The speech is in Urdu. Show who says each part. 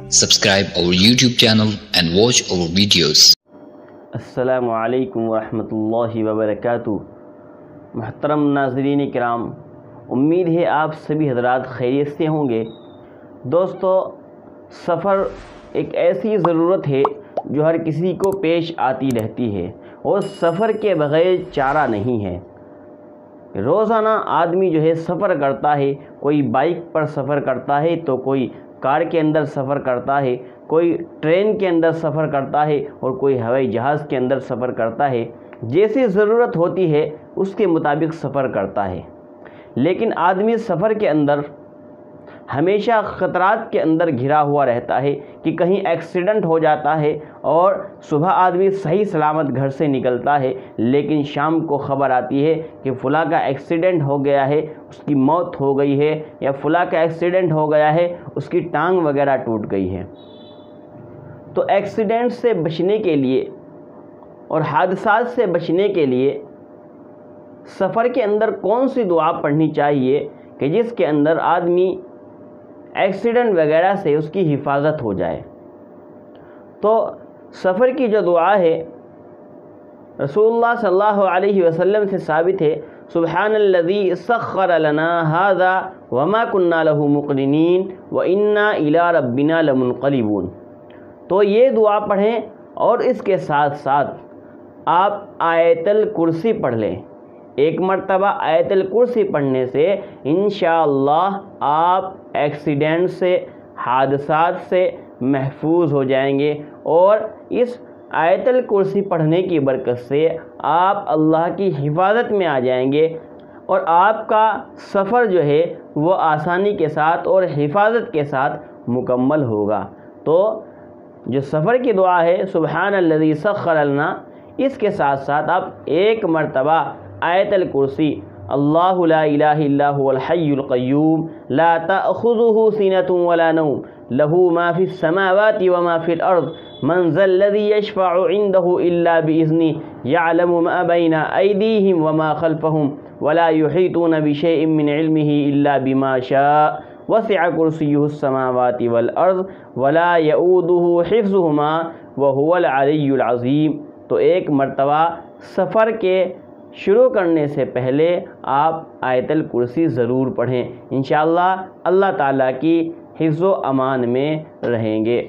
Speaker 1: Subscribe our YouTube channel and watch our videos.
Speaker 2: السلام علیکم ورحمۃ اللہ وبرکاتہ۔ محترم ناظرین کرام، امید ہے آپ سبھی حضرات خیریت سے ہوں گے۔ دوستو، سفر ایک ایسی ضرورت ہے جو ہر کسی کو پیش آتی رہتی ہے اور سفر کے بغیر چارہ نہیں ہے۔ روزانہ آدمی جو ہے سفر کرتا ہے، کوئی بائک پر سفر کرتا ہے تو کوئی کار کے اندر سفر کرتا ہے، کوئی ٹرین کے اندر سفر کرتا ہے اور کوئی ہوائی جہاز کے اندر سفر کرتا ہے۔ جیسی ضرورت ہوتی ہے اس کے مطابق سفر کرتا ہے، لیکن آدمی سفر کے اندر ہمیشہ خطرات کے اندر گھرا ہوا رہتا ہے کہ کہیں ایکسیڈنٹ ہو جاتا ہے اور صبح آدمی صحیح سلامت گھر سے نکلتا ہے، لیکن شام کو خبر آتی ہے کہ فلاں کا ایکسیڈنٹ ہو گیا ہے، اس کی موت ہو گئی ہے، یا فلاں کا ایکسیڈنٹ ہو گیا ہے، اس کی ٹانگ وغیرہ ٹوٹ گئی ہے۔ تو ایکسیڈنٹ سے بچنے کے لیے اور حادثات سے بچنے کے لیے سفر کے اندر کون سی دعا پڑھنی چاہیے کہ جس کے اندر آدمی ایکسیڈنٹ وغیرہ سے اس کی حفاظت ہو جائے؟ تو سفر کی جو دعا ہے رسول اللہ صلی اللہ علیہ وسلم سے ثابت ہے، سبحان الذی سخر لنا ھذا وما كنا له مقرنین وانا الی ربنا لمنقلبون۔ تو یہ دعا پڑھیں اور اس کے ساتھ ساتھ آپ آیت الکرسی پڑھ لیں۔ ایک مرتبہ آیت الکرسی پڑھنے سے انشاءاللہ آپ ایکسیڈنٹ سے، حادثات سے محفوظ ہو جائیں گے، اور اس آیت الکرسی پڑھنے کی برکت سے آپ اللہ کی حفاظت میں آ جائیں گے اور آپ کا سفر جو ہے وہ آسانی کے ساتھ اور حفاظت کے ساتھ مکمل ہوگا۔ تو جو سفر کی دعا ہے سبحان الذی سخر لنا، اس کے ساتھ ساتھ آپ ایک مرتبہ آیت الکرسی، اللہ لا الہ الا هو الحی القیوم لا تأخذہ سنۃ ولا نوم لہ ما فی السماوات وما فی الارض من ذا الذی یشفع عنده الا بإذنہ یعلم ما بین ایدیہم وما خلفہم ولا یحیطون بشیء من علمہ الا بما شاء وسع کرسیہ السماوات والارض ولا یؤودہ حفظہما وہو العلی العظیم۔ تو ایک مرتبہ سفر کے شروع کرنے سے پہلے آپ آیت الکرسی ضرور پڑھیں، انشاءاللہ اللہ تعالیٰ کی حفظ و امان میں رہیں گے۔